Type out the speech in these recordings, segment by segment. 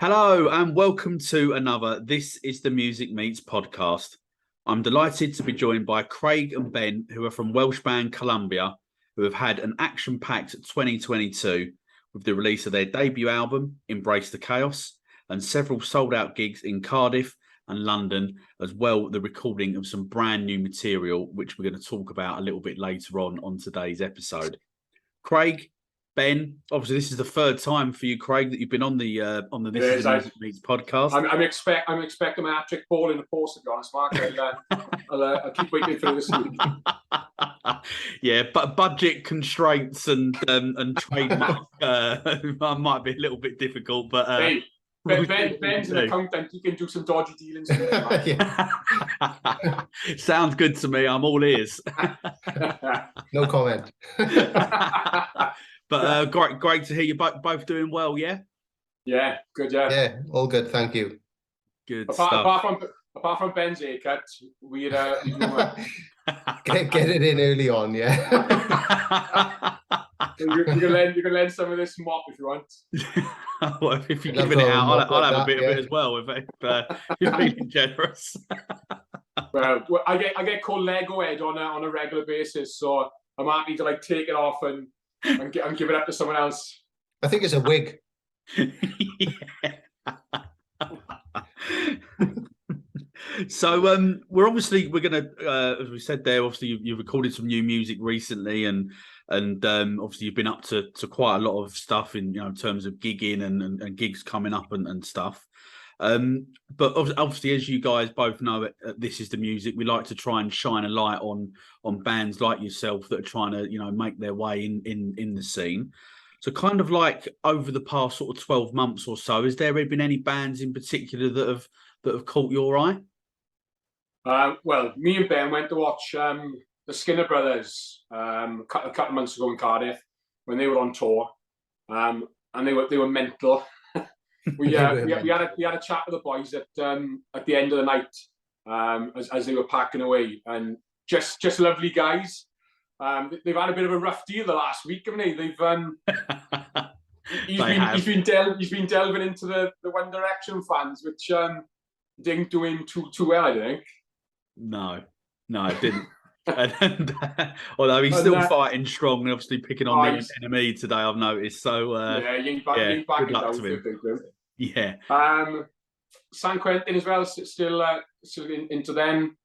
Hello and welcome to another This is the Music Meets podcast. I'm delighted to be joined by Craig and Ben, who are from Welsh band Columbia, who have had an action-packed 2022 with the release of their debut album, Embrace the Chaos, and several sold-out gigs in Cardiff and London, as well the recording of some brand new material, which we're going to talk about a little bit later on today's episode. Craig, Ben, obviously this is the third time for you, Craig, that you've been on the This Is the Music Meets podcast. I'm expecting my hat-trick ball in the post, to be honest, Mark. I'll keep waiting for this week. Yeah, but budget constraints and trademark might be a little bit difficult, but hey, Ben's an accountant. He can do some dodgy dealings. Sounds good to me. I'm all ears. No comment. But great to hear you both doing well, yeah? Yeah, good, yeah. Yeah, all good, thank you. Good stuff. Apart from Ben's haircut, we get it in early on, yeah. You can lend some of this mop if you want. Well, if you're giving it out, I'll have a bit of it as well if you're feeling generous. Well, I get called Lego Head on a regular basis, so I'm happy to take it off and give it up to someone else. I think it's a wig. So we're gonna as we said there, obviously you've recorded some new music recently, and obviously you've been up to quite a lot of stuff in terms of gigging and gigs coming up and stuff. But obviously, as you guys both know, This Is the Music, we like to try and shine a light on bands like yourself that are trying to make their way in the scene. So kind of like over the past sort of 12 months or so, has there been any bands in particular that have caught your eye? Well, me and Ben went to watch the Skinner Brothers a couple of months ago in Cardiff when they were on tour, and they were mental. we had a chat with the boys at the end of the night as they were packing away, and just lovely guys. They've had a bit of a rough deal the last week, haven't they? He's been delving into the One Direction fans, which didn't do him too well, I think. No, it didn't. Although he's still fighting strong and obviously picking on the enemy today, I've noticed. So good luck to him. Yeah. San Quentin as well, still into them.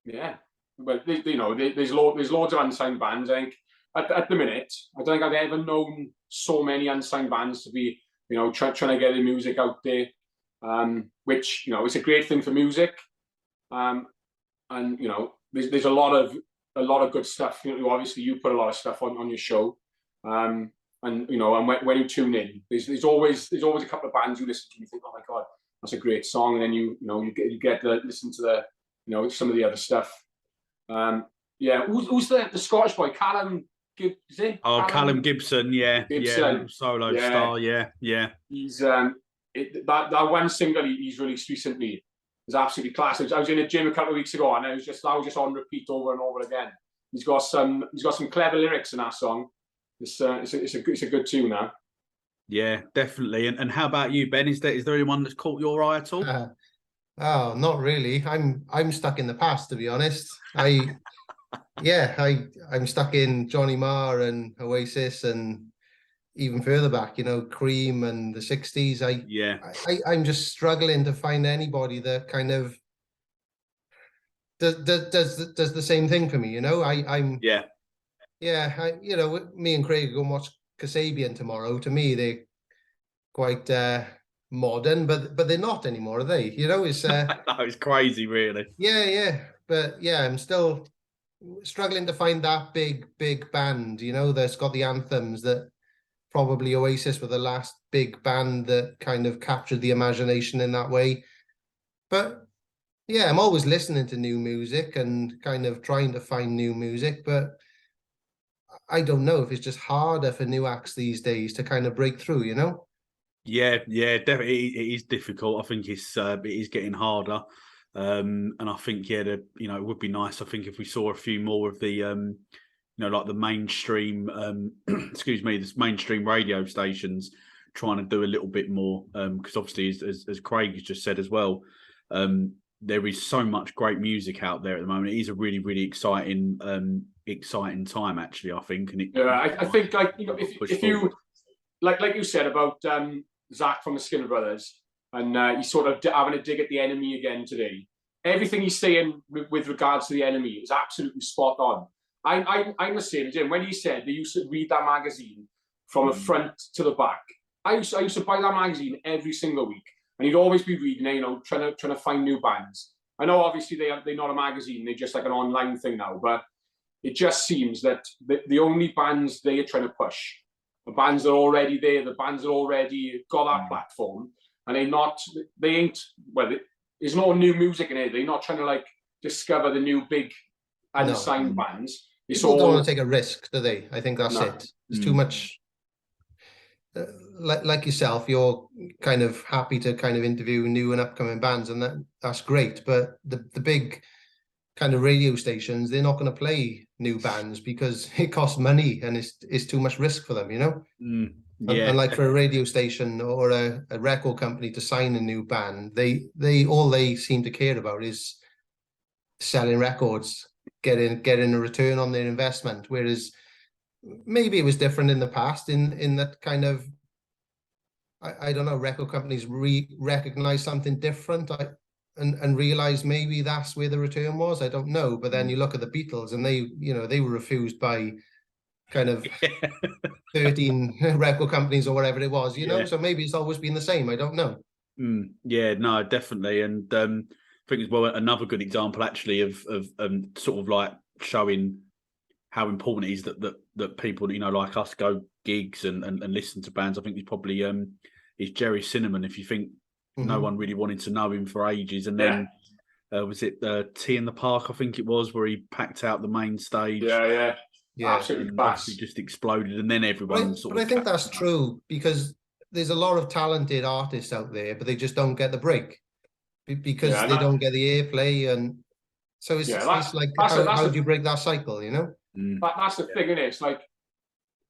Yeah. Well, there's loads of unsigned bands. I think at the minute, I don't think I've ever known so many unsigned bands to be trying to get their music out there. Which it's a great thing for music. And there's a lot of good stuff. Obviously you put a lot of stuff on your show, and when you tune in, there's always a couple of bands you listen to and you think, oh my god, that's a great song, and then you get to listen to the some of the other stuff. Who's the Scottish boy, Callum Gibson? Oh, Callum Gibson, yeah, solo star, yeah. He's that one single he's released recently is absolutely class. I was in a gym a couple of weeks ago, and I was just on repeat over and over again. He's got some clever lyrics in that song. It's a good tune now. Yeah, definitely. And how about you, Ben? Is there anyone that's caught your eye at all? Oh, not really. I'm stuck in the past, to be honest. I'm stuck in Johnny Marr and Oasis, and even further back, Cream and the 60s. I'm just struggling to find anybody that kind of does the same thing for me. Me and Craig are going to watch Kasabian tomorrow. To me, they're quite modern, but they're not anymore, are they? It's it's crazy, really. But I'm still struggling to find that big band, that's got the anthems that probably Oasis were the last big band that kind of captured the imagination in that way. But I'm always listening to new music and kind of trying to find new music, but I don't know if it's just harder for new acts these days to kind of break through, Yeah, definitely it is difficult. I think it is getting harder. And I think it would be nice, I think, if we saw a few more of the like the mainstream, the mainstream radio stations trying to do a little bit more, because obviously, as Craig has just said as well, there is so much great music out there at the moment. It is a really, really exciting time, actually, I think. And I think, like, you know, if you like you said about Zach from the Skinner Brothers, and he's sort of having a dig at the enemy again today. Everything he's saying with regards to the enemy is absolutely spot on. I'm the same as him. When he said they used to read that magazine from the front to the back, I used to buy that magazine every single week, and he'd always be reading it, you know, trying to find new bands. I know obviously they're not a magazine; they're just like an online thing now. But it just seems that the only bands they are trying to push, the bands that are already there, the bands that already got that platform, and there's no new music in it. They're not trying to like discover the new big unsigned bands. People don't want to take a risk, do they? I think that's it. There's too much. Like yourself, you're kind of happy to kind of interview new and upcoming bands, and that's great. But the big kind of radio stations, they're not going to play new bands because it costs money and it's too much risk for them, you know. And like for a radio station or a record company to sign a new band, they all they seem to care about is selling records, getting a return on their investment. Whereas maybe it was different in the past in that kind of, I don't know, record companies recognize something different and realize maybe that's where the return was. I don't know. But then you look at the Beatles and they were refused by kind of 13 record companies or whatever it was, you know. So maybe it's always been the same. I don't know. Yeah, no, definitely. And I think as well, another good example actually of sort of like showing how important it is that people, you know, like us go gigs and listen to bands. I think he's probably is Jerry Cinnamon. If you think no one really wanted to know him for ages, and then was it Tea in the Park? I think it was, where he packed out the main stage. Yeah, absolutely. He just exploded, and then everyone sort of. But I think that's true, because there's a lot of talented artists out there, but they just don't get the break because they don't get the airplay, and so it's like how do you break that cycle, you know? That's the thing, isn't it? It's like,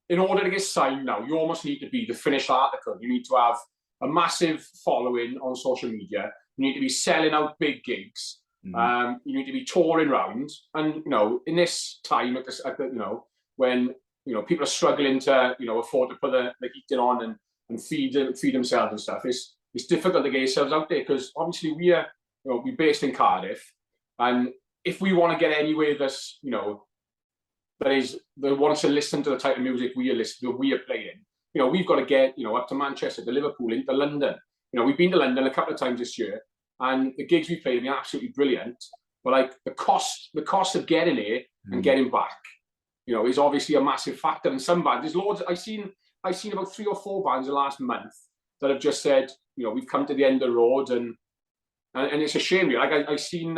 in order to get signed now, you almost need to be the finished article. You need to have a massive following on social media. You need to be selling out big gigs. You need to be touring around. And, you know, in this time, you know, when, you know, people are struggling to, you know, afford to put the heating on and feed themselves and stuff, it's difficult to get yourselves out there, because obviously we're based in Cardiff, and if we want to get anywhere that's, you know, that wants to listen to the type of music we are playing, you know, we've got to get, you know, up to Manchester, to Liverpool, into London. You know, we've been to London a couple of times this year, and the gigs we played have been absolutely brilliant. But like the cost of getting here and getting back, you know, is obviously a massive factor. And some bands, there's loads. I've seen about 3 or 4 bands in the last month that have just said, you know, we've come to the end of the road, and it's a shame. Like I've seen,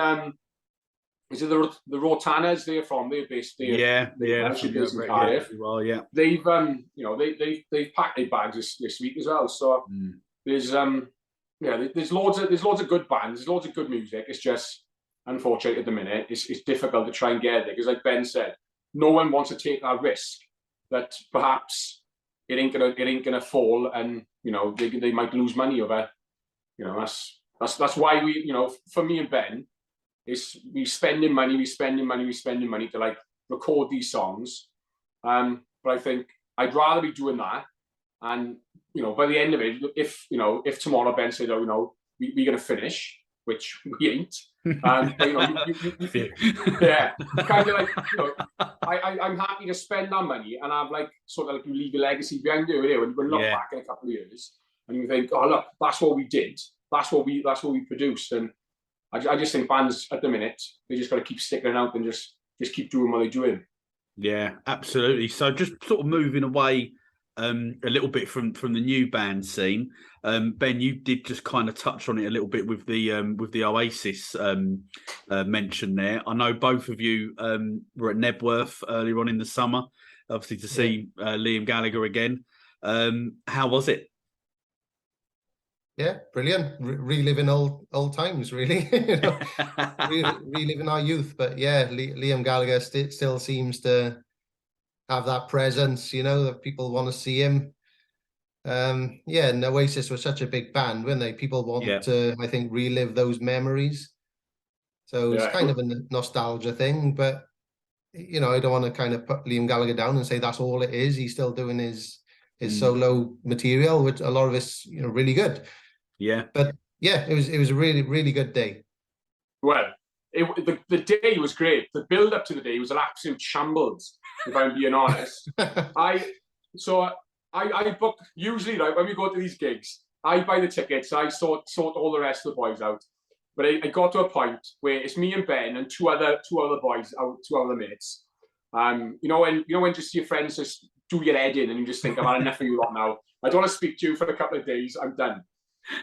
is it the Rotanas? They're based there. They're actually based in Cardiff. Well, yeah. They've you know, they've packed their bags this week as well. So there's there's loads of good bands. There's loads of good music. It's just unfortunate at the minute. It's difficult to try and get there, because, like Ben said, no one wants to take that risk that perhaps it ain't gonna fall, and, you know, they might lose money over it. You know, that's why we, you know, for me and Ben, we spending money to like record these songs. But I think I'd rather be doing that, and, you know, by the end of it, if tomorrow Ben said, oh, you know, we're gonna finish, which we ain't. But, you know, kind of like, you know, I'm happy to spend that money and have like sort of like leave a legacy behind you. When you look back in a couple of years and you think, oh look, that's what we did, that's what we produced. And I just think bands at the minute, they just got to keep sticking out and just keep doing what they're doing. Yeah, absolutely. So just sort of moving away a little bit from the new band scene. Ben, you did just kind of touch on it a little bit with the Oasis mention there. I know both of you were at Nebworth earlier on in the summer, obviously to see Liam Gallagher again. How was it? Yeah, brilliant. Reliving old times, really. You know, reliving our youth. But yeah, Liam Gallagher still seems to have that presence, you know, that people want to see him. Yeah, and Oasis was such a big band, weren't they? People want to, I think, relive those memories. So it's kind of a nostalgia thing, but you know, I don't want to kind of put Liam Gallagher down and say that's all it is. He's still doing his solo material, which a lot of it's, you know, really good. Yeah. But yeah, it was a really, really good day. Well, the day was great. The build up to the day was an absolute shambles, if I'm being honest. I book, usually, like, when we go to these gigs, I buy the tickets, I sort all the rest of the boys out. But I got to a point where it's me and Ben and two other boys, two other mates. You know when just your friends just do your head in and you just think, I've had enough of you lot now. I don't want to speak to you for a couple of days. I'm done.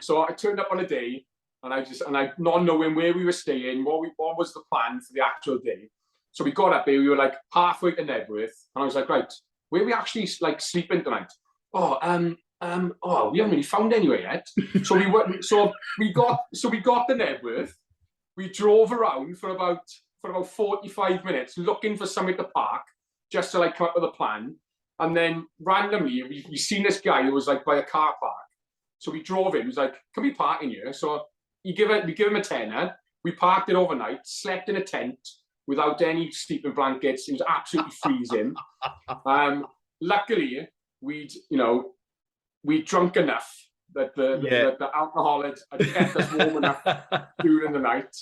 So I turned up on a day, and I not knowing where we were staying, what was the plan for the actual day. So we got up there. We were like halfway to Nebworth, and I was like, right, where are we actually like sleeping tonight? We haven't really found anywhere yet. So we got to Nebworth. We drove around for about 45 minutes looking for somewhere to park, just to like come up with a plan. And then randomly we seen this guy who was like by a car park. So we drove in. He was like, "Can we park in here?" So we give him a tenner. We parked it overnight, slept in a tent without any sleeping blankets. It was absolutely freezing. Luckily, we'd drunk enough that the alcohol had kept us warm enough during the night.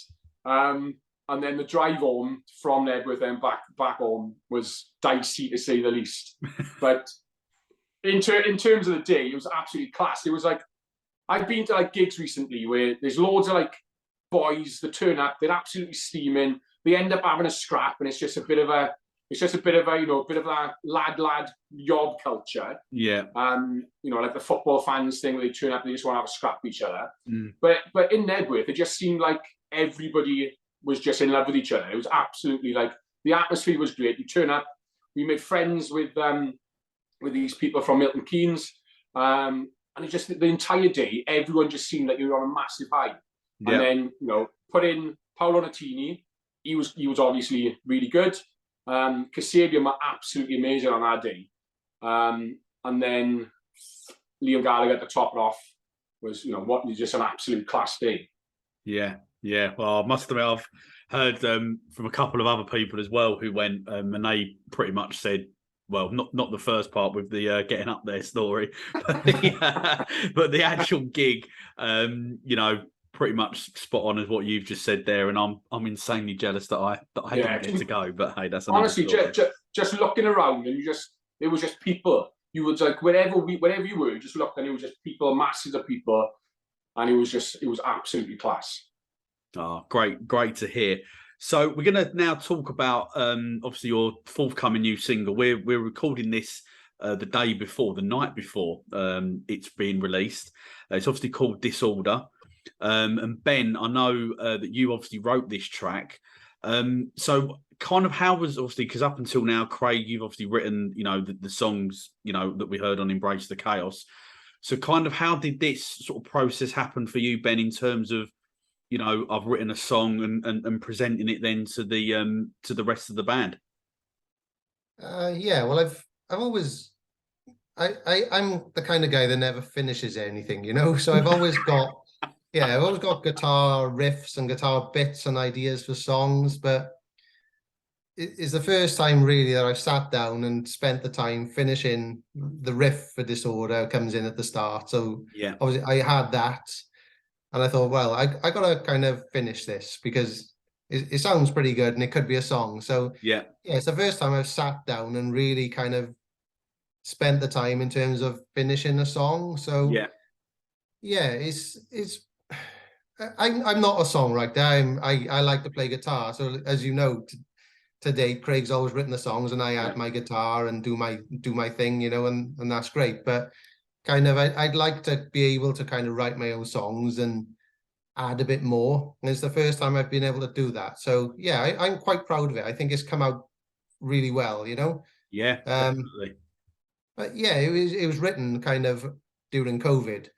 And then the drive home from Nebworth and back home was dicey, to say the least. But in terms of the day, it was absolutely class. It was like, I've been to like gigs recently where there's loads of like boys that turn up, they're absolutely steaming, they end up having a scrap, and it's just a bit of a lad yob culture. Yeah. Like the football fans thing, where they turn up, they just want to have a scrap with each other. But in Nebworth, it just seemed like everybody was just in love with each other. It was absolutely like, the atmosphere was great. You turn up, we made friends with these people from Milton Keynes, and it just, the entire day, everyone just seemed like you were on a massive high. And then put in Paolo Nutini. He was obviously really good. Kasabian were absolutely amazing on our day. And then Liam Gallagher to top it off was, just an absolute class day. Yeah. Well, I must admit, I've heard from a couple of other people as well who went, and they pretty much said, well, not the first part with the getting up there story, but the actual gig, pretty much spot on as what you've just said there, and I'm insanely jealous that I didn't get to go. But hey, that's honestly just looking around, and it was just people. You was like wherever you were, you just looked, and it was just people, masses of people, and it was absolutely class. Oh, great to hear. So we're going to now talk about obviously your forthcoming new single. We're recording this the night before it's being released. It's obviously called Disorder. And Ben, I know that you obviously wrote this track. So kind of how was, obviously, because up until now, Craig, you've obviously written, the songs, that we heard on Embrace the Chaos. So kind of how did this sort of process happen for you, Ben, in terms of, I've written a song and presenting it then to the rest of the band? Well, I've always, I'm the kind of guy that never finishes anything, so I've always got I've always got guitar riffs and guitar bits and ideas for songs, but it's the first time really that I've sat down and spent the time finishing the riff for Disorder. Comes in at the start. So obviously I had that, and I thought, well, I got to kind of finish this because it sounds pretty good and it could be a song. So it's the first time I've sat down and really kind of spent the time in terms of finishing a song. So it's I'm not a songwriter. I like to play guitar. So as you know, to date, Craig's always written the songs, and I add my guitar and do my thing, and that's great. But kind of, I'd like to be able to kind of write my own songs and add a bit more. And it's the first time I've been able to do that. So I'm quite proud of it. I think it's come out really well, Yeah, definitely. But it was written kind of during COVID.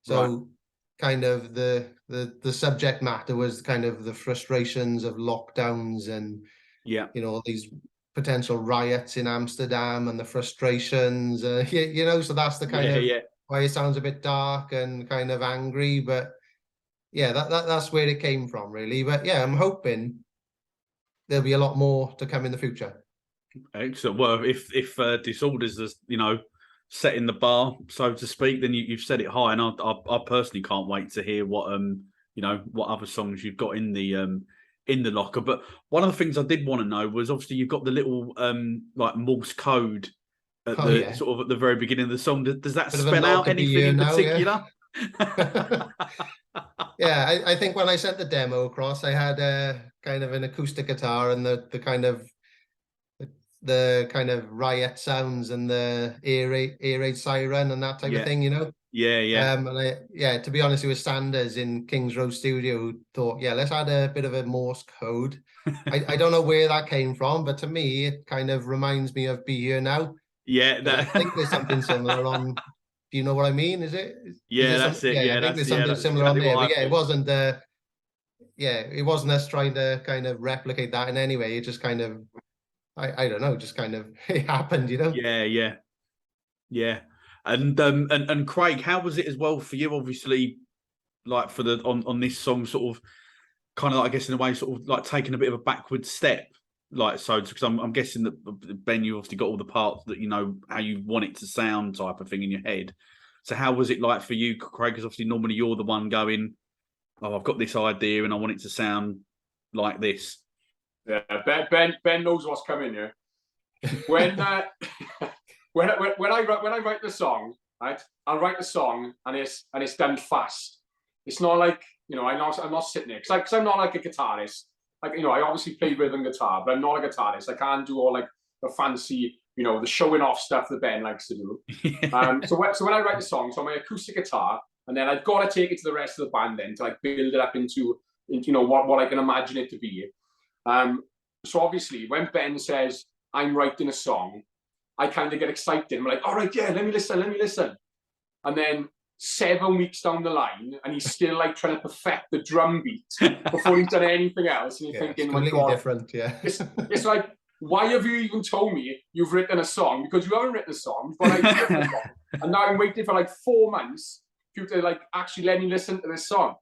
So kind of the subject matter was kind of the frustrations of lockdowns and all these potential riots in Amsterdam and the frustrations, so that's the kind of why it sounds a bit dark and kind of angry, but yeah, that's where it came from, really. But yeah, I'm hoping there'll be a lot more to come in the future. Excellent. Well, if Disorders is, setting the bar, so to speak, then you've set it high, and I personally can't wait to hear what what other songs you've got in the locker. But one of the things I did want to know was, obviously, you've got the little like Morse code at sort of at the very beginning of the song. Does that spell out anything in particular? Yeah. Yeah, I think when I sent the demo across, I had kind of an acoustic guitar and the kind of riot sounds and the air raid siren and that type of thing, Yeah. And to be honest, it was Sanders in Kings Road Studio who thought, let's add a bit of a Morse code. I don't know where that came from, but to me, it kind of reminds me of Be Here Now. Yeah, I think there's something similar on. Do you know what I mean? Is it? Yeah, that's it. Yeah, I think there's something similar on there. But yeah, it wasn't. It wasn't us trying to kind of replicate that in any way. It just kind of, I don't know, just kind of it happened, Yeah. And Craig, how was it as well for you? Obviously, like for the on this song, sort of, kind of, I guess, in a way, sort of like taking a bit of a backward step, like, so, because I'm guessing that, Ben, you obviously got all the parts that how you want it to sound, type of thing in your head. So how was it like for you, Craig? Because obviously normally you're the one going, oh, I've got this idea and I want it to sound like this. Yeah, Ben knows what's coming here. When when I write the song, right, I'll write the song and it's done fast. It's not like, I'm not sitting there because I'm not like a guitarist. Like, I obviously play rhythm guitar, but I'm not a guitarist. I can't do all like the fancy, the showing off stuff that Ben likes to do. So when I write the song, so on my acoustic guitar, and then I've got to take it to the rest of the band then to like build it up into what I can imagine it to be. So obviously when Ben says I'm writing a song, I kind of get excited. I'm like, all right, yeah, let me listen. And then 7 weeks down the line, and he's still like trying to perfect the drum beat before he's done anything else. And you're thinking, it's completely different, yeah. It's like, why have you even told me you've written a song? Because you haven't written a song, but I've written a song. And now I'm waiting for like 4 months for you to like actually let me listen to this song.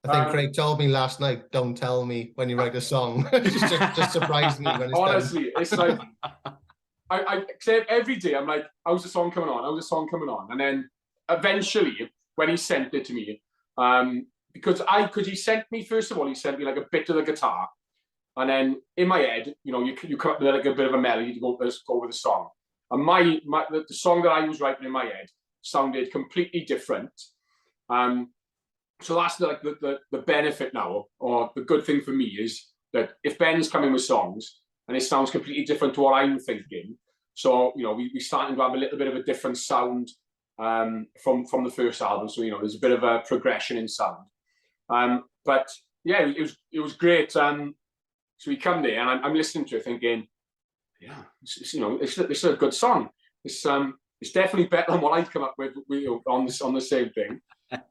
I think Craig told me last night, don't tell me when you write a song. just surprised me when it's honestly, done. It's like, I say every day, I'm like, how's the song coming on? And then eventually, when he sent it to me, because he sent me, first of all, he sent me like a bit of the guitar. And then in my head, you come up with like a bit of a melody to go with the song. And the song that I was writing in my head sounded completely different. So that's like the benefit now, or the good thing for me is that if Ben's coming with songs and it sounds completely different to what I'm thinking, so we're starting to have a little bit of a different sound from the first album. So there's a bit of a progression in sound. But yeah, it was great. So we come there and I'm listening to it thinking, yeah, it's a good song. It's definitely better than what I'd come up with on the same thing.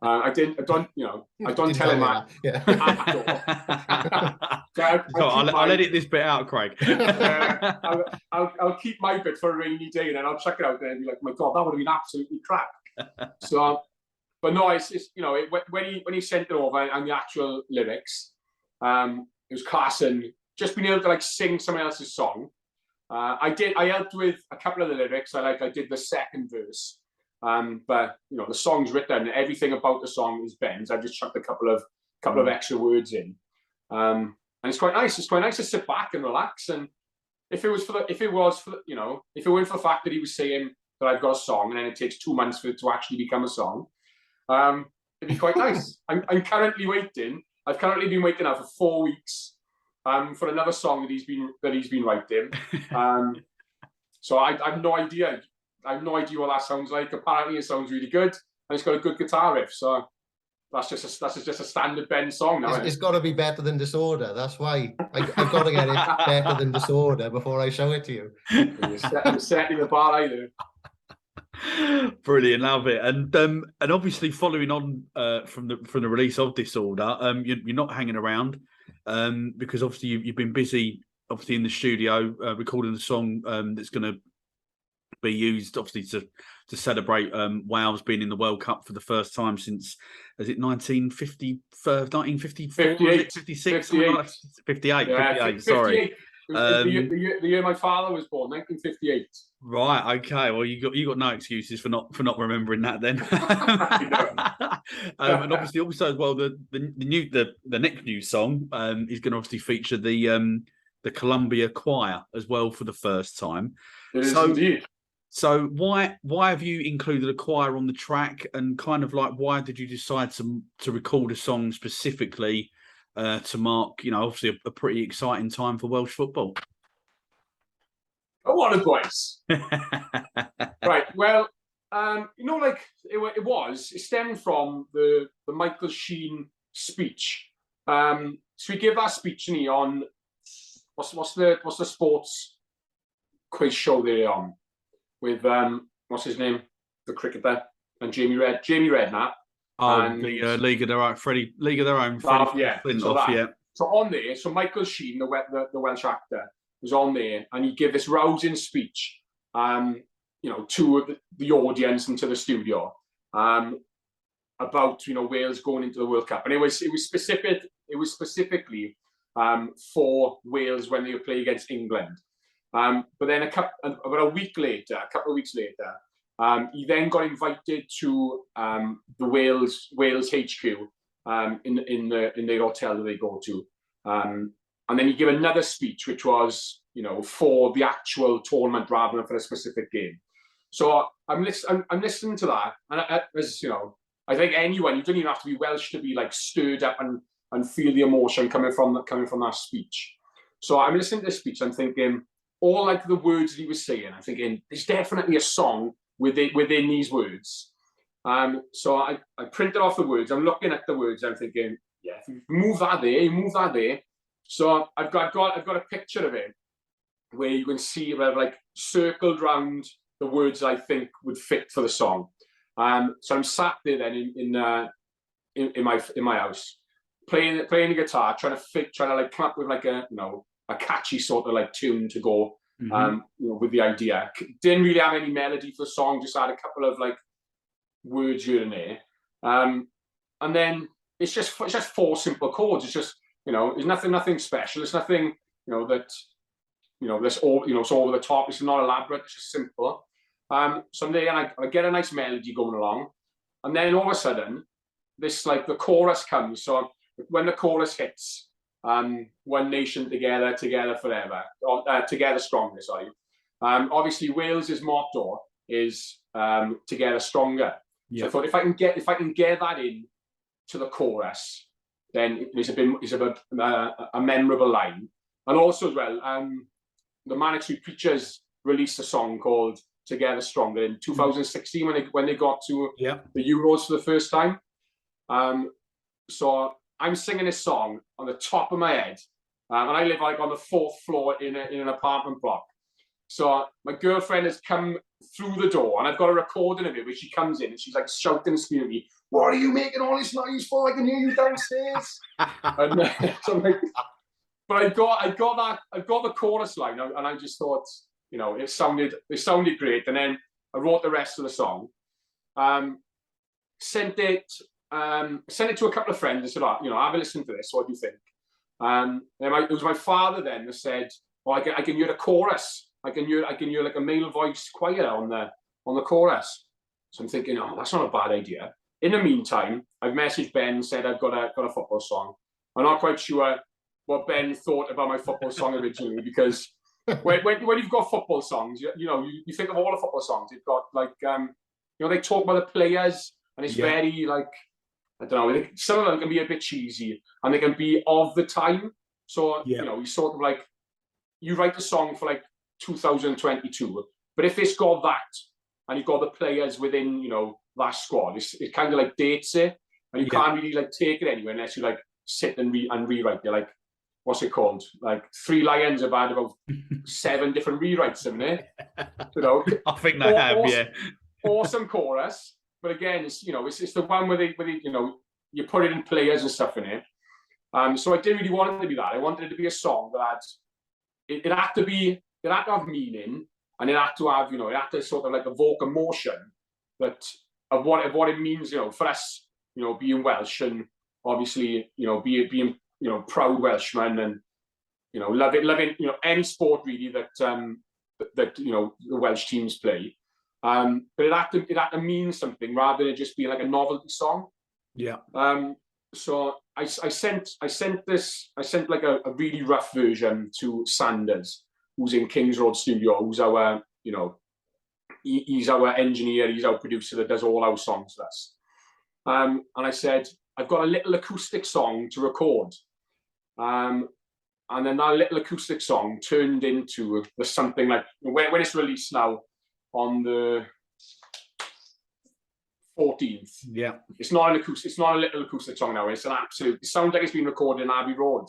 I don't tell him that. Yeah. I'll edit this bit out, Craig. I'll keep my bit for a rainy day, and then I'll check it out there and be like, my God, that would have been absolutely crap. So, but no, it's when he sent it over and the actual lyrics, it was class, and just being able to like sing someone else's song. I helped with a couple of the lyrics. I did the second verse. But the song's written, everything about the song is Ben's. I've just chucked a couple of extra words in, and it's quite nice. It's quite nice to sit back and relax. And if it weren't for the fact that he was saying that I've got a song and then it takes 2 months for it to actually become a song, it'd be quite nice. I'm currently waiting. I've currently been waiting now for 4 weeks for another song that he's been writing. So I have no idea. I have no idea what that sounds like. Apparently, it sounds really good, and it's got a good guitar riff. So that's just a standard Ben song now. It's got to be better than Disorder. That's why I've got to get it better than Disorder before I show it to you. I'm setting the bar either. Brilliant, love it. And obviously following on from the release of Disorder, you're not hanging around because obviously you've been busy, obviously in the studio recording the song that's going to be used obviously to celebrate Wales being in the World Cup for the first time since, is it 1954, 58, 56, 58. 58, Yeah, 58, sorry. 58. It was the year my father was born, 1958. Right. Okay. Well, you got no excuses for not remembering that then. And obviously, also as well, the next new song is going to obviously feature the Columbia Choir as well for the first time. It is indeed. So why have you included a choir on the track, and kind of like why did you decide to record a song specifically to mark, obviously a pretty exciting time for Welsh football? Oh, what a voice. Right. Well, it stemmed from the Michael Sheen speech. So we give that speech on what's the sports quiz show they're on with what's his name, the cricketer, and Jamie Redknapp. And the League of Their Own, Freddie Flintoff, yeah. So on there, so Michael Sheen, the Welsh actor, was on there, and he gave this rousing speech, to the audience and to the studio, about Wales going into the World Cup, and it was specifically for Wales when they were playing against England. But then a couple of weeks later, he then got invited to the Wales HQ in their hotel that they go to. And then he gave another speech, which was, for the actual tournament rather than for a specific game. So I'm listening to that, and I think anyone, you don't even have to be Welsh to be like stirred up and feel the emotion coming from that speech. So I'm listening to this speech, I'm thinking, all like the words that he was saying, I'm thinking there's definitely a song within these words. So I printed off the words. I'm looking at the words. I'm thinking, yeah, if you move that there. So I've got a picture of it where you can see where I've like circled round the words I think would fit for the song. So I'm sat there then in my house playing the guitar, trying to like come up with like a catchy sort of like tune to go with the idea. Didn't really have any melody for the song, just had a couple of like words here and there. And then it's just four simple chords. It's just, there's nothing special. It's nothing, that's all, it's over the top. It's not elaborate. It's just simple. So I'm there and I get a nice melody going along, and then all of a sudden, this like the chorus comes. So when the chorus hits, one nation together forever, or together stronger. Sorry. Obviously, Wales's motto is together stronger. Yeah. So I thought if I can get that in to the chorus, then it's a memorable line. And also as well, the Manitou Preachers released a song called "Together Stronger" in 2016 when they got to the Euros for the first time. So I'm singing this song on the top of my head, and I live like on the 4th floor in an apartment block. So my girlfriend has come through the door, and I've got a recording of it where she comes in and she's like shouting and screaming at me, "What are you making all this noise for? I can hear you downstairs." And so I'm like, but I got the chorus line, and I just thought, it sounded great. And then I wrote the rest of the song, sent it to a couple of friends and said, have a listen to this. What do you think? And it was my father then that said, "Oh, I can hear the chorus. I can hear like a male voice choir on the chorus." So I'm thinking, oh, that's not a bad idea. In the meantime, I've messaged Ben and said I've got a football song. I'm not quite sure what Ben thought about my football song originally, because when you've got football songs, you think of all the football songs. You've got like they talk about the players, and it's very like, I don't know, some of them can be a bit cheesy and they can be of the time. So you sort of like, you write a song for like 2022, but if it's got that and you've got the players within that squad, it kind of like dates it, and you can't really like take it anywhere unless you like sit and rewrite. You're like, what's it called? Like Three Lions have had about 7 different rewrites, haven't they? I think they have. Awesome chorus, but again, it's the one where they you put it in players and stuff in it. So I didn't really want it to be that. I wanted it to be a song that it had to have meaning, and it had to have, it had to sort of like evoke emotion that of what it means, for us, being Welsh, and obviously, being proud Welshmen, and loving any sport really that the Welsh teams play. But it had to mean something rather than it just being like a novelty song. Yeah. So I sent like a really rough version to Sanders, who's in Kings Road Studio, who's our, he's our engineer, he's our producer that does all our songs for us. And I said, I've got a little acoustic song to record. And then that little acoustic song turned into something like, when it's released now on the 14th. Yeah. It's not a little acoustic song now. It's an absolute, it sounds like it's been recorded in Abbey Road.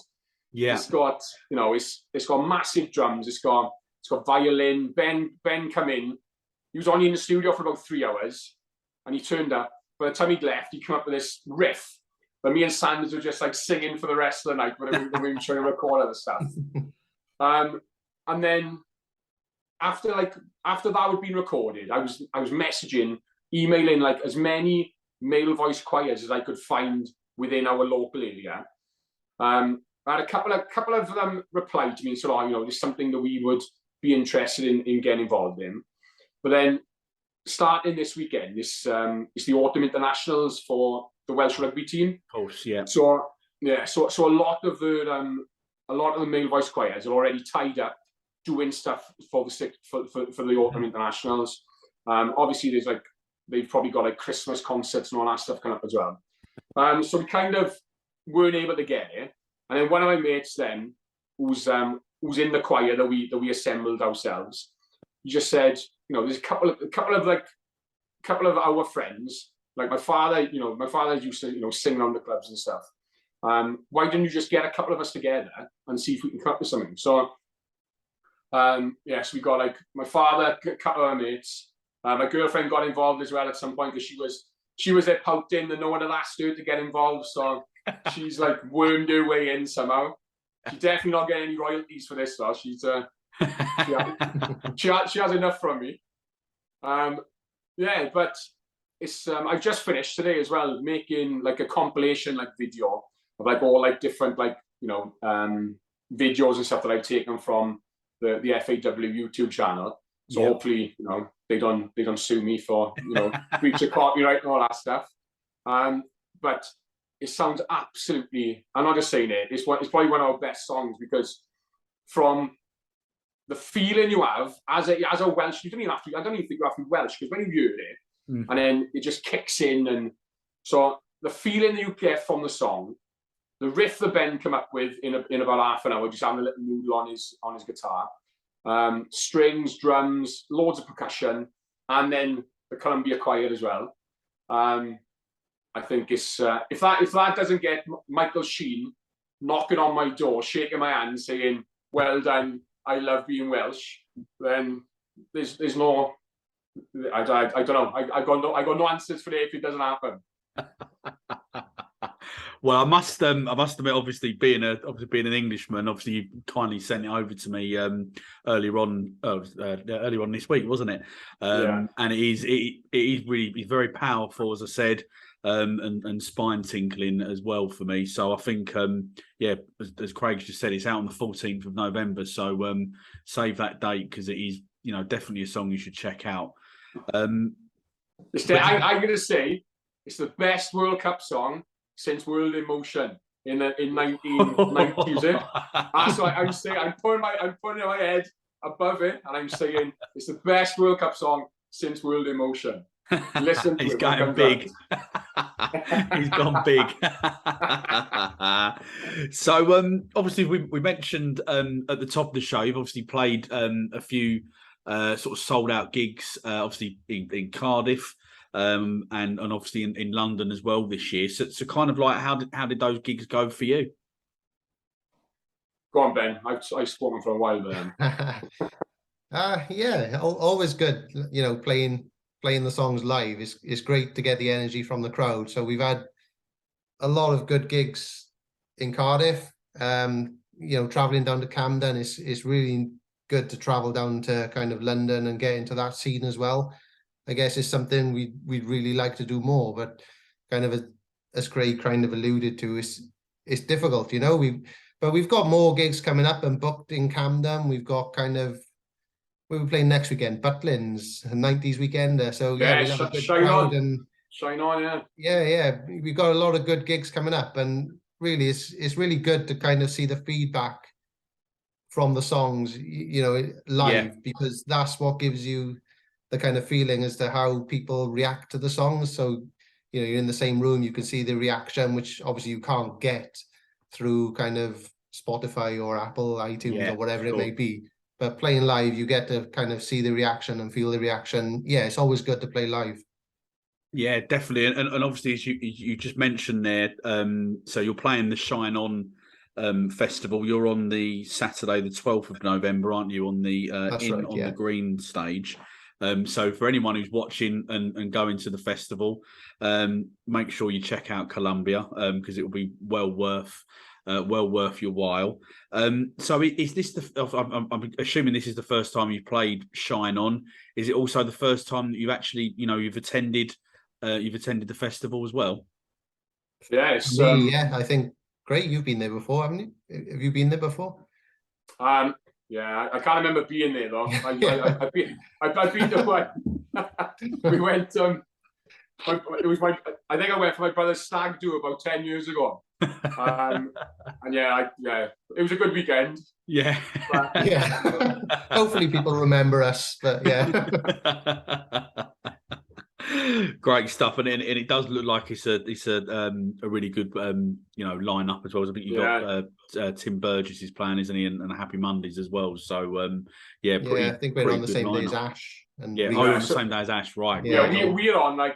Yeah. It's got, it's got massive drums, it's got violin. Ben come in. He was only in the studio for about 3 hours, and he turned up. By the time he'd left, he came up with this riff. But me and Sanders were just like singing for the rest of the night when we were trying to record other stuff. And then after that had been recorded, I was messaging, emailing like as many male voice choirs as I could find within our local area. I had a couple of them replied to me and said, there's something that we would be interested in getting involved in. But then starting this weekend, it's the autumn internationals for the Welsh rugby team. Of course, yeah. So a lot of the male voice choirs are already tied up doing stuff for the autumn internationals. Obviously, they've probably got like Christmas concerts and all that stuff coming up as well. So we kind of weren't able to get it. And then one of my mates then, who's in the choir that we assembled ourselves, he just said, there's a couple of our friends, like my father used to, sing around the clubs and stuff. Why don't you just get a couple of us together and see if we can come up with something? So, so we got like my father, a couple of our mates. My girlfriend got involved as well at some point because she was there pouting and no one had asked her to get involved. So she's like wormed her way in somehow. She's definitely not getting any royalties for this though. She's she has enough from me. But it's I've just finished today as well making like a compilation like video of like all like different like videos and stuff that I've taken from the FAW YouTube channel. So hopefully they don't sue me for breach of copyright and all that stuff. But it sounds absolutely, I'm not just saying it, it's probably one of our best songs because from the feeling you have as a Welsh, I don't even think you have to be Welsh because when you hear it and then it just kicks in, and so the feeling that you get from the song, the riff that Ben came up with in about half an hour, just having a little noodle on his guitar, strings, drums, loads of percussion, and then the Columbia choir as well. I think it's if that doesn't get Michael Sheen knocking on my door, shaking my hand, saying, "Well done, I love being Welsh," then there's no, I don't know. I got no answers for it if it doesn't happen. Well, I must admit, obviously being an Englishman, obviously you kindly sent it over to me earlier on this week, wasn't it? And it is really very powerful, as I said, and spine tinkling as well for me. So I think, as Craig just said, it's out on the 14th of November. So save that date because it is, definitely a song you should check out. I'm going to say it's the best World Cup song since World in Motion in 1990s. That's what I'm saying. I'm putting my head above it, and I'm saying it's the best World Cup song since World in Motion. Listen to He's it. going big. He's gone big. So obviously we mentioned at the top of the show, you've obviously played a few sort of sold out gigs, obviously in Cardiff. And obviously in London as well this year. So kind of like how did those gigs go for you? Go on, Ben. I've spoken for a while, Ben. Always good. Playing the songs live is great to get the energy from the crowd. So we've had a lot of good gigs in Cardiff. Traveling down to Camden is really good to travel down to kind of London and get into that scene as well. I guess it's something we'd really like to do more, but kind of as Craig kind of alluded to, it's difficult, you know. We've got more gigs coming up and booked in Camden. We've got kind of, we're playing next weekend, Butlins, a 90s weekender. So yeah, we'll have a good crowd and Shine On, yeah. We've got a lot of good gigs coming up, and really it's really good to kind of see the feedback from the songs, you know, live, because that's what gives you the kind of feeling as to how people react to the songs. So, you know, you're in the same room, you can see the reaction, which obviously you can't get through kind of Spotify or Apple, iTunes or whatever it may be. But playing live, you get to kind of see the reaction and feel the reaction. Yeah, it's always good to play live. Yeah, definitely. And obviously, as you just mentioned there, so you're playing the Shiine On Festival. You're on the Saturday, the 12th of November, aren't you, on the the Green stage? So for anyone who's watching and going to the festival, make sure you check out Columbia, because it will be well worth your while. So is this I'm assuming this is the first time you've played Shiine On. Is it also the first time that you've actually, you know, you've attended the festival as well? Yes. Yeah, I think, great, you've been there before, haven't you? Have you been there before? Yeah, I can't remember being there though. I've been to one. We went. It was I think I went for my brother's stag do about 10 years ago. And yeah, it was a good weekend. Yeah. But, yeah. Hopefully people remember us, but yeah. Great stuff, and it does look like it's a really good you know, lineup as well. I think you got Tim Burgess is playing, isn't he, and Happy Mondays as well. So I think we're on the same day as Ash. And you're on the same day as Ash, right? Yeah, we're on I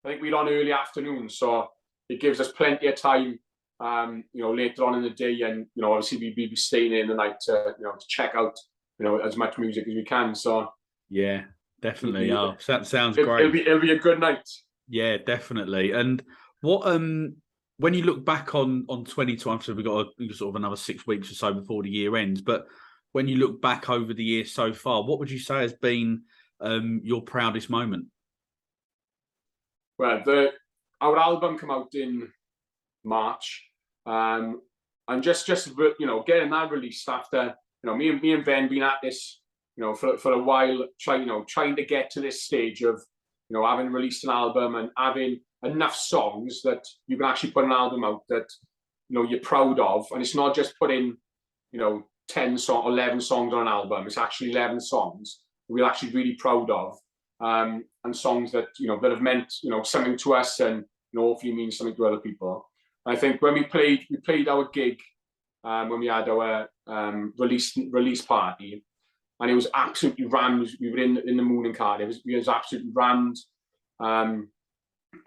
think we're on early afternoon, so it gives us plenty of time. You know, later on in the day, and you know, obviously we'll be staying in the night to, you know, to check out, you know, as much music as we can. So yeah. Definitely. That sounds great. It'll be a good night. Yeah, definitely. And what when you look back on 2020, so we've got sort of another 6 weeks or so before the year ends, but when you look back over the year so far, what would you say has been your proudest moment? Well, our album came out in March, and just you know, getting that released after, you know, me and Ben been at this, you know, for a while, trying to get to this stage of, you know, having released an album and having enough songs that you can actually put an album out that, you know, you're proud of. And it's not just putting, you know, 11 songs on an album. It's actually 11 songs we're actually really proud of, and songs that, you know, that have meant, you know, something to us, and, you know, hopefully mean something to other people. And I think when we played our gig, when we had our release party, and it was absolutely rammed. We were in the Moon in Cardiff. It was absolutely rammed.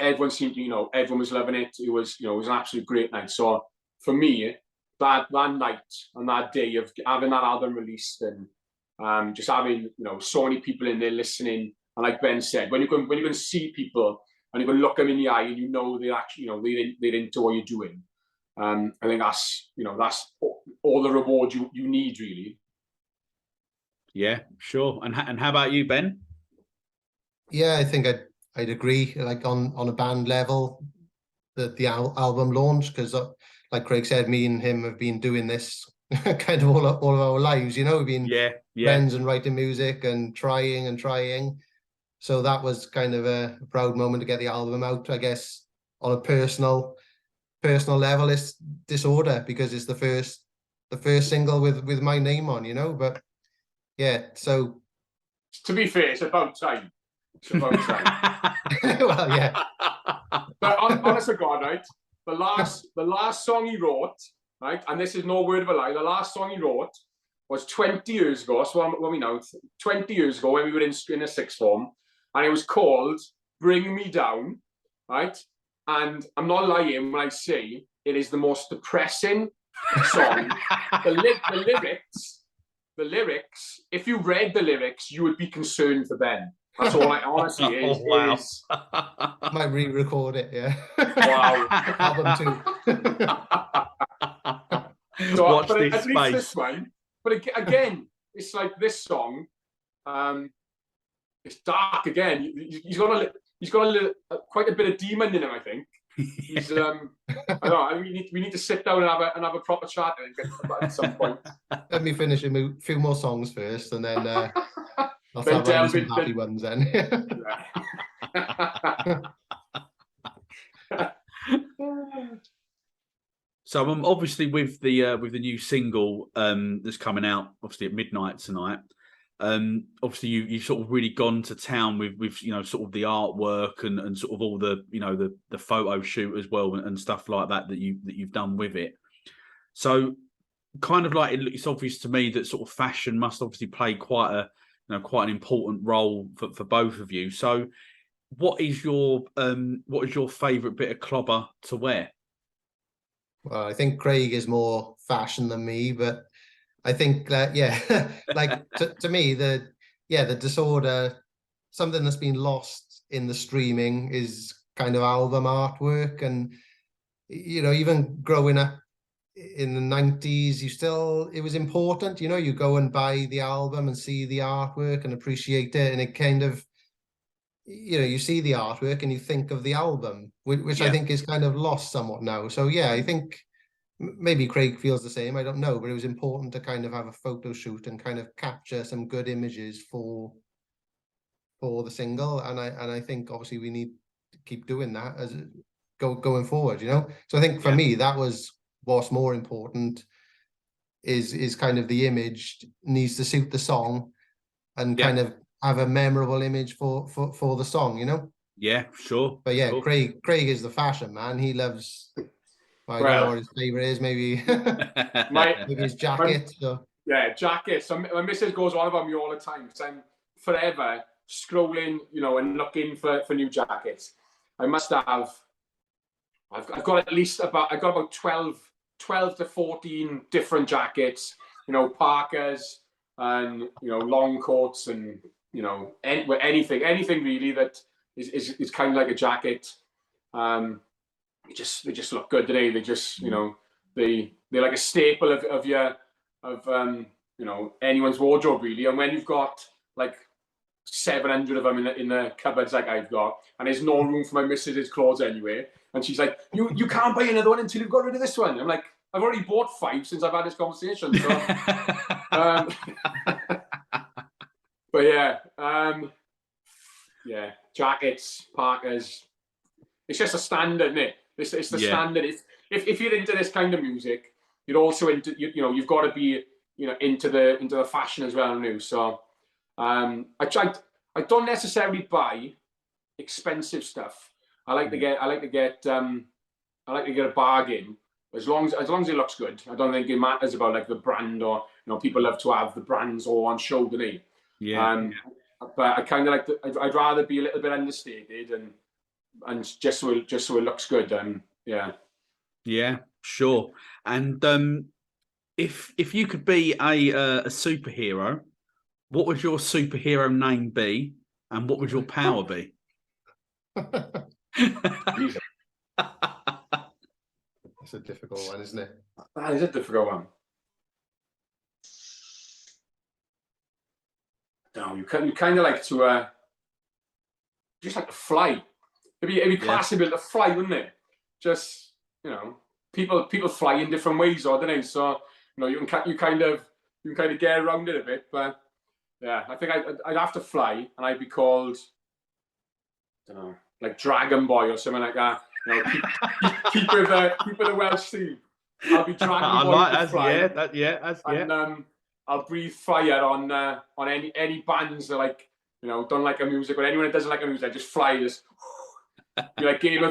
Everyone seemed to, you know, everyone was loving it. It was, you know, it was an absolute great night. So for me, that night and that day of having that album released, and just having, you know, so many people in there listening, and like Ben said, when you can see people and you can look them in the eye and you know they're actually, you know, they're into what you're doing. I think that's, you know, that's all the reward you need, really. Yeah, sure. And how about you, Ben? Yeah, I think I'd agree. Like on a band level, the album launch, because like Craig said, me and him have been doing this kind of all of our lives. You know, we've been friends and writing music and trying. So that was kind of a proud moment to get the album out. I guess on a personal level, it's Disorder, because it's the first single with my name on. You know, but. Yeah, so to be fair, it's about time. It's about time. Well, yeah. But honest to God, right? The last song he wrote, right, and this is no word of a lie, the last song he wrote was 20 years ago. So what we know, 20 years ago when we were in a sixth form, and it was called "Bring Me Down," right? And I'm not lying when I say it is the most depressing song. The lyrics, if you read the lyrics, you would be concerned for Ben. That's all I honestly is. Oh, wow. Might re-record it, yeah. Wow. Album 2. So, watch this space. This one, but again, it's like this song. It's dark again. He's got quite a bit of demon in him, I think. He's I don't know. I mean, we need to sit down and have a proper chat at some point. Let me finish a few more songs first, and then I'll Then start writing some happy ones then. So obviously with the new single that's coming out obviously at midnight tonight. Obviously you've sort of really gone to town with you know, sort of the artwork and sort of all the, you know, the photo shoot as well and stuff like that you've done with it. So kind of like it's obvious to me that sort of fashion must obviously play quite an important role for both of you. So what is your favorite bit of clobber to wear? Well, I think Craig is more fashion than me, but I think that, yeah, like to me, the Disorder, something that's been lost in the streaming is kind of album artwork. And, you know, even growing up in the 90s, it was important, you know, you go and buy the album and see the artwork and appreciate it. And it kind of, you know, you see the artwork and you think of the album, which I think is kind of lost somewhat now. So yeah, I think maybe Craig feels the same, I don't know, but it was important to kind of have a photo shoot and kind of capture some good images for the single. And I think obviously we need to keep doing that as going forward, you know. So I think for me, that was what's more important, is kind of the image needs to suit the song and kind of have a memorable image for the song, you know. Yeah, sure. But yeah, sure. Craig is the fashion man. He loves, I don't know what his favorite is, maybe maybe his jacket. Yeah, jackets. So my missus goes on about me all the time because I'm forever scrolling, you know, and looking for new jackets. I must have, I've got about 12 to 14 different jackets, you know, parkas and, you know, long coats and, you know, anything really that is kind of like a jacket. They just look good today. They just, you know, they're like a staple of you know, anyone's wardrobe really. And when you've got like 700 of them in the cupboards like I've got, and there's no room for my missus's clothes anyway, and she's like, you can't buy another one until you've got rid of this one. I'm like, I've already bought 5 since I've had this conversation. So, but yeah, jackets, parkas. It's just a standard, isn't it? It's the standard. If you're into this kind of music, you're also into, you know, you've got to be, you know, into the fashion as well now. So I don't necessarily buy expensive stuff. I like to get a bargain as long as it looks good. I don't think it matters about like the brand, or, you know, people love to have the brands all on show, don't they? Yeah. But I kind of like I'd rather be a little bit understated and just so it looks good. Yeah, sure. And if you could be a superhero, what would your superhero name be, and what would your power be? It's a difficult one, isn't it? That is a difficult one. No, you kind of like to just like to fly. It'd be classy to be able to fly, wouldn't it? Just, you know, people fly in different ways, or don't they? So, you know, you kind of get around it a bit. But yeah, I think I'd have to fly, and I'd be called, I don't know, like Dragon Boy or something like that. You know, keep with the Welsh theme. I'll be Dragon Boy. I like that. And I'll breathe fire on any bands that, like, you know, don't like our music, or anyone that doesn't like our music, I just fly this. Be like Game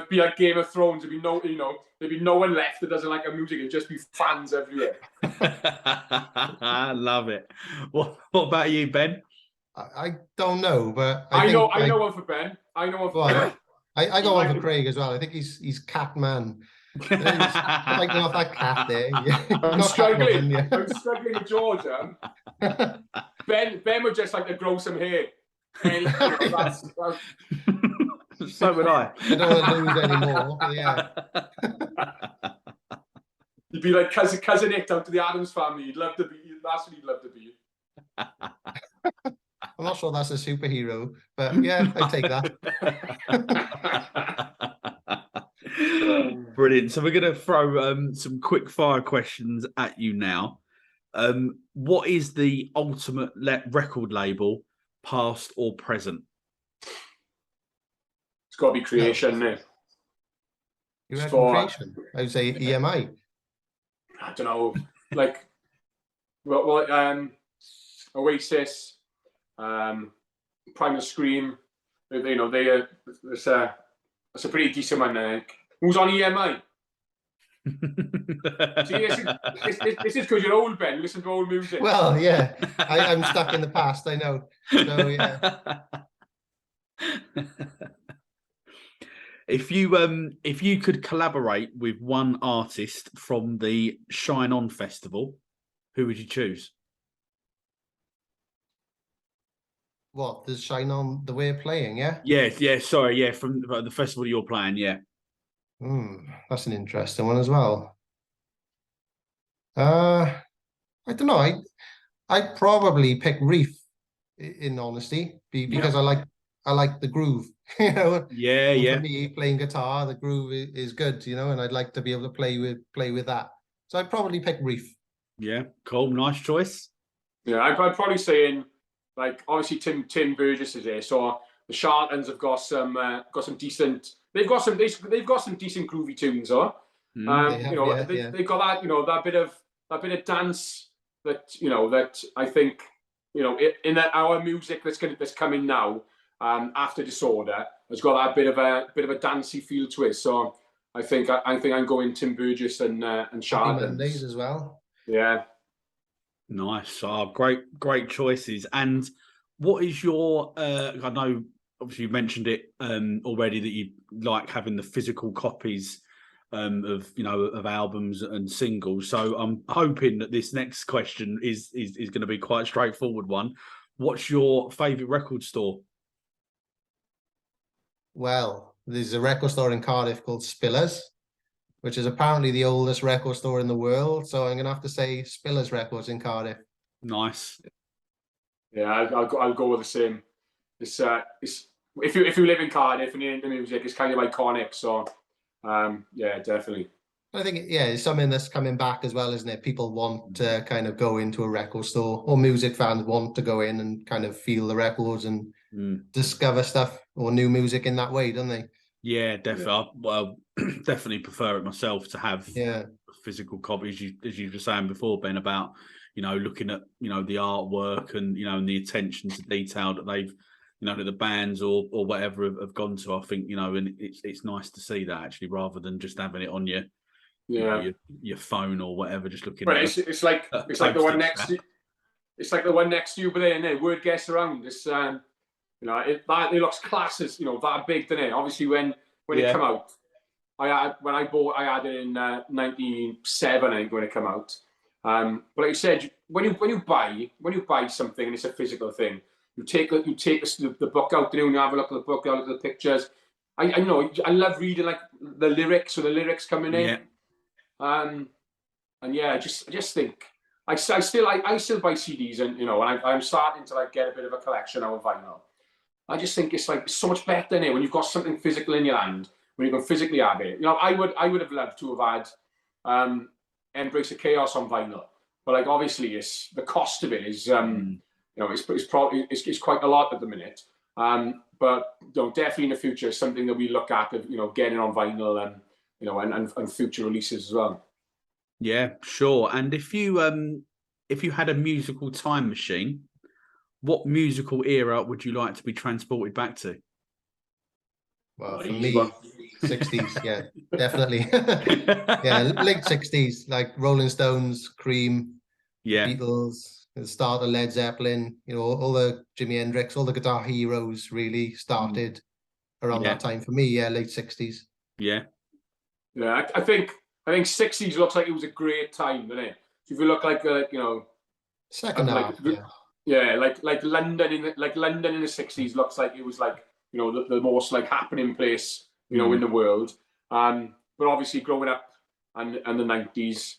of Thrones. There'd be no one left that doesn't like our music. It'd just be fans everywhere. I love it. What about you, Ben? I don't know, but I know one for Ben. I know one for Ben. I got one for Craig as well. I think he's Cat Man. He's biting off that cat there. I'm struggling with Georgia. Ben would just like to grow some hair. That's... So would I. I don't want to lose anymore. Yeah. You'd be like cousin Nick down to the Addams Family. That's what he'd love to be. I'm not sure that's a superhero, but yeah, I take that. Brilliant. So we're going to throw some quick fire questions at you now. What is the ultimate record label, past or present? It's got to be Creation, isn't it? You reckon Creation? I would say EMI. I don't know, like, Oasis, Primal Scream. You know, it's a pretty decent one, I think. Who's on EMI? See, this is because you're old, Ben. Listen to old music. Well, yeah, I'm stuck in the past. I know. So yeah. If you could collaborate with one artist from the Shiine On Festival, who would you choose? What, does Shiine On the way of playing? Yeah. Yeah. Sorry, yeah, from the festival you're playing. Yeah. That's an interesting one as well. I don't know. I'd probably pick Reef, in honesty, because I like the groove. You know. Yeah, and yeah. For me, playing guitar, the groove is good. You know, and I'd like to be able to play with that. So I'd probably pick Reef. Yeah, cool. Nice choice. Yeah, I'd probably say like obviously Tim Burgess is there, so the Charlatans have got some decent. They've got some decent groovy tunes, though. They've got that that bit of dance that I think in our music that's coming now after Disorder has got that bit of a dancey feel to it. So I think I'm going Tim Burgess and Charlatans. Mondays as well. Yeah. Nice. Great choices. And what is your I know obviously you mentioned it already that you like having the physical copies of albums and singles. So I'm hoping that this next question is going to be quite a straightforward one. What's your favourite record store? Well, there's a record store in Cardiff called Spillers, which is apparently the oldest record store in the world. So I'm going to have to say Spillers Records in Cardiff. Nice. Yeah, I'll go with the same. It's if you live in Cardiff and you're into music, it's kind of iconic. So yeah, definitely. I think it's something that's coming back as well, isn't it? People want to kind of go into a record store, or music fans want to go in and kind of feel the records and discover stuff or new music in that way, don't they? Yeah, definitely. Well, definitely prefer it myself to have physical copies, as you were saying before, Ben, about looking at the artwork and and the attention to detail that they've that the bands or whatever have gone to. I think and it's nice to see that actually, rather than just having it on your your phone or whatever, just looking. But it's like the one next to you. It's like the one next to you, but then word gets around. This it looks class as that big, doesn't it? Obviously, when it came out, I had it in '97, I think, when it came out. But like you said, when you buy something and it's a physical thing, you take the book out there and you have a look at the book, you look at the pictures. I know I love reading like the lyrics or the lyrics coming in. And yeah, I just think I still buy CDs, and I'm starting to like get a bit of a collection of vinyl. I just think it's like so much better than it when you've got something physical in your hand, when you can physically have it. I would have loved to have had Embrace of Chaos on vinyl, but like obviously it's the cost of it is it's quite a lot at the minute. But definitely in the future is something that we look at of getting on vinyl and future releases as well. Yeah, sure. And if you had a musical time machine, what musical era would you like to be transported back to? Well, for me, 60s, yeah, definitely. Yeah, late 60s, like Rolling Stones, Cream, Beatles, the start of Led Zeppelin, all the Jimi Hendrix, all the guitar heroes really started around that time for me. Yeah, late 60s. Yeah. Yeah, I think 60s looks like it was a great time, doesn't it? So if you look like second half, like London in the 60s looks like it was like the most like happening place in the world. But obviously growing up and the 90s,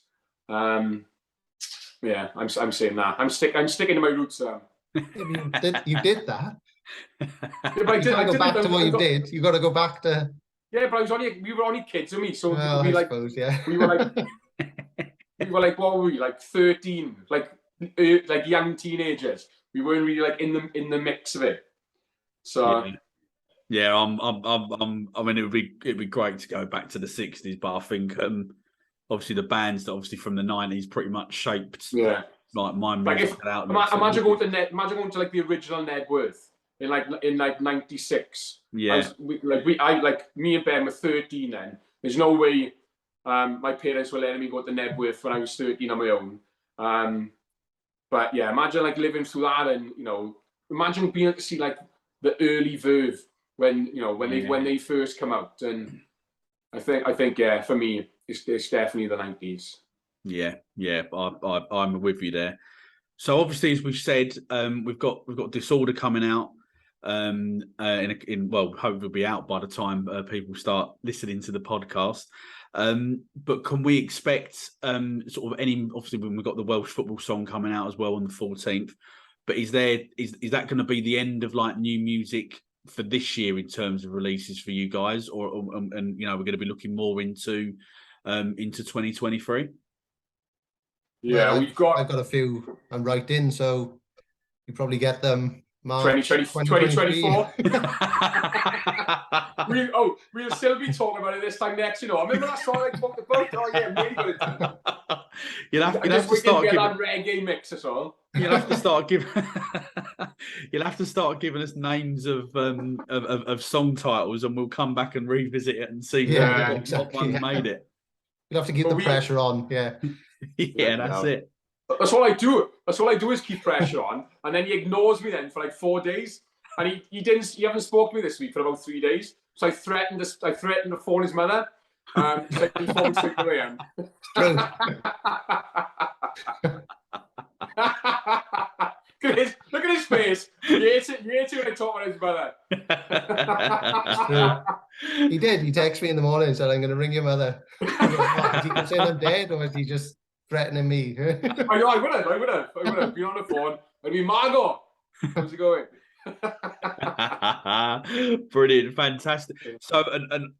Yeah, I'm saying that. I'm sticking to my roots. You did that. Yeah, but You gotta go back to what you got, did. You gotta go back to. yeah, but we were only kids, and me, so Well, we I like suppose, yeah. we were like what were we, like 13, like young teenagers. We weren't really like in the mix of it. So yeah, I mean, it'd be great to go back to the '60s, but I think obviously the bands that obviously from the '90s pretty much shaped like my music outlook. Imagine going to like the original Nedworth in like '96. Yeah, Me and Ben were 13 then. There's no way my parents were letting me go to Nedworth when I was 13 on my own. But yeah, imagine like living through that, and imagine being able to see like the early Verve when they first come out. And I think yeah, for me it's definitely the '90s. Yeah, I'm with you there. So obviously, as we said, we've got Disorder coming out. Well, hopefully it'll be out by the time people start listening to the podcast. But can we expect sort of any? Obviously, when we've got the Welsh football song coming out as well on the 14th. But is that going to be the end of like new music for this year in terms of releases for you guys, or and we're going to be looking more into 2023? Yeah, well, I've got a few I'm right in, so you probably get them March 2024. We'll still be talking about it this time next. I remember that song I talked about. Oh yeah, really good. You'll have to start giving that reggae mix or so. You'll have to start giving. You'll have to start giving us names of song titles, and we'll come back and revisit it and see what one made it. You'll have to keep the pressure on. Yeah. Yeah, that's it. That's all I do. That's all I do is keep pressure on, and then he ignores me then for like 4 days, and he haven't spoken to me this week for about 3 days. So I threatened to phone his mother. So I can phone straight away. True. Look at his face. You hate it when I talk about his mother. He did. He texted me in the morning and said, "I'm going to ring your mother." Is he saying I'm dead, or is he just threatening me? I know. I would have been on the phone. I'd be Margot. How's it going? Brilliant, fantastic. So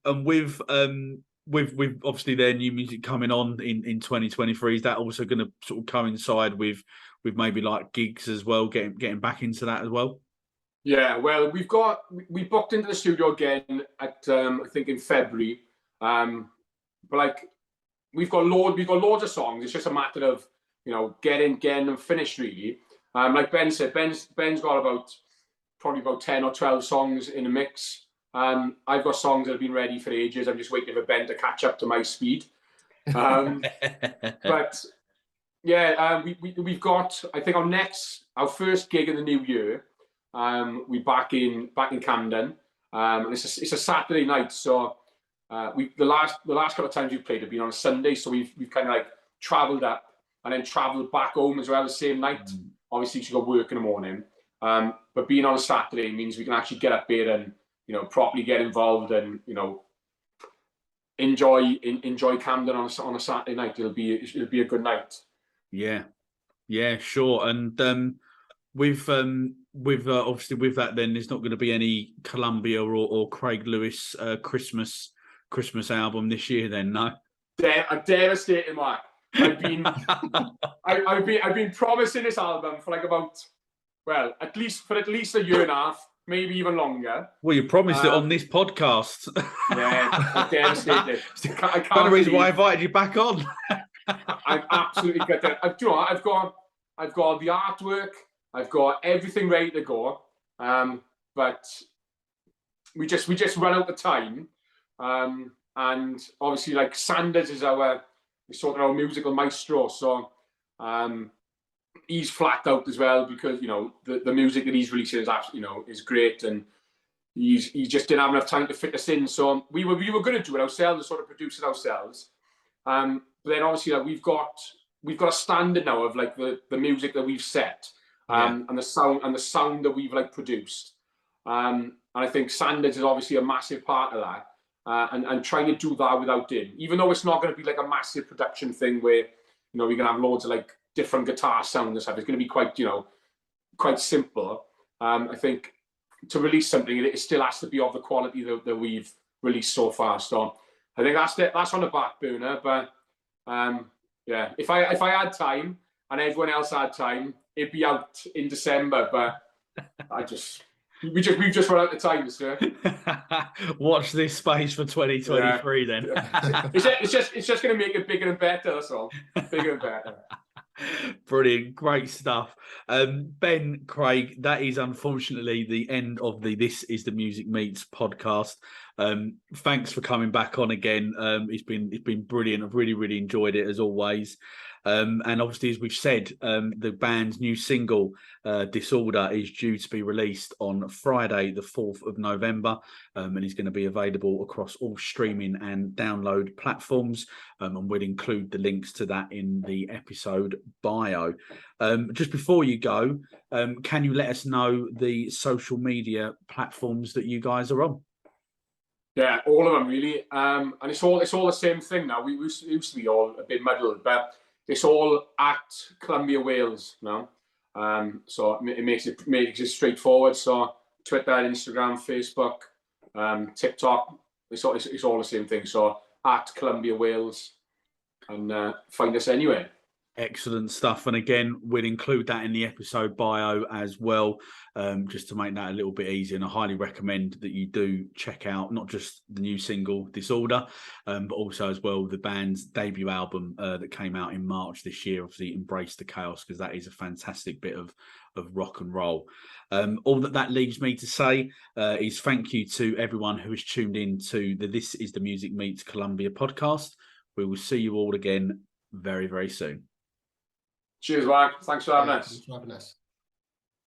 and with obviously their new music coming on in 2023, is that also going to sort of coincide with maybe like gigs as well, getting back into that as well? Yeah, well, we booked into the studio again at I think in February. But like we've got loads of songs. It's just a matter of getting them finished really. Like Ben said, Ben's got probably about 10 or 12 songs in a mix. I've got songs that have been ready for ages. I'm just waiting for Ben to catch up to my speed. But yeah, we've got, I think our first gig in the new year. We're back in Camden. And it's a Saturday night, so the last couple of times we've played have been on a Sunday, so we've kind of like travelled up and then travelled back home as well the same night. Obviously, she's got work in the morning. But being on a Saturday means we can actually get up here and properly get involved and enjoy Camden on a Saturday night. It'll be a good night. Yeah, sure. And with obviously with that, then there's not going to be any Columbia or Craig Lewis Christmas album this year. Then no. I'm devastated, Mark. I've been promising this album for like about. Well, at least a year and a half, maybe even longer. Well, you promised it on this podcast. Yeah, I'm devastated. I can't. One of the reasons why I invited you back on. I'm absolutely gutted. I've got the artwork. I've got everything ready to go. But we just run out of time. And obviously, like Sanders is our musical maestro. So. He's flat out as well because the music that he's releasing is absolutely is great, and he just didn't have enough time to fit us in. So we were going to do it ourselves and sort of produce it ourselves. But then obviously we've got a standard now of like the music that we've set and the sound that we've like produced. And I think Sanders is obviously a massive part of that. And trying to do that without him, even though it's not going to be like a massive production thing where we're going to have loads of like different guitar sound and stuff. It's going to be quite, quite simple. I think to release something, it still has to be of the quality that we've released so far. So I think that's on the back burner. But yeah, if I had time and everyone else had time, it'd be out in December. But we've just run out of time, sir. Watch this space for 2023 then. It's just going to make it bigger and better, that's all. Bigger and better. Brilliant, great stuff. Ben, Craig, that is unfortunately the end of the This Is The Music Meets podcast. Thanks for coming back on again. It's been brilliant. I've really enjoyed it as always. And obviously, as we've said, the band's new single, Disorder, is due to be released on Friday, the 4th of November, and is going to be available across all streaming and download platforms. And we'll include the links to that in the episode bio. Just before you go, can you let us know the social media platforms that you guys are on? Yeah, all of them really. And it's all the same thing now. We used to be all a bit muddled, but it's all at Columbia Wales now. So it makes it straightforward. So Twitter, Instagram, Facebook, TikTok, it's all the same thing. So at Columbia Wales, and find us anywhere. Excellent stuff. And again, we'll include that in the episode bio as well, just to make that a little bit easier. And I highly recommend that you do check out not just the new single, Disorder, but also as well the band's debut album that came out in March this year, obviously Embrace the Chaos, because that is a fantastic bit of rock and roll. All that leaves me to say is thank you to everyone who has tuned in to the This Is The Music Meets Columbia podcast. We will see you all again very, very soon. Cheers, Mark. Thanks for having us. Thanks for having us.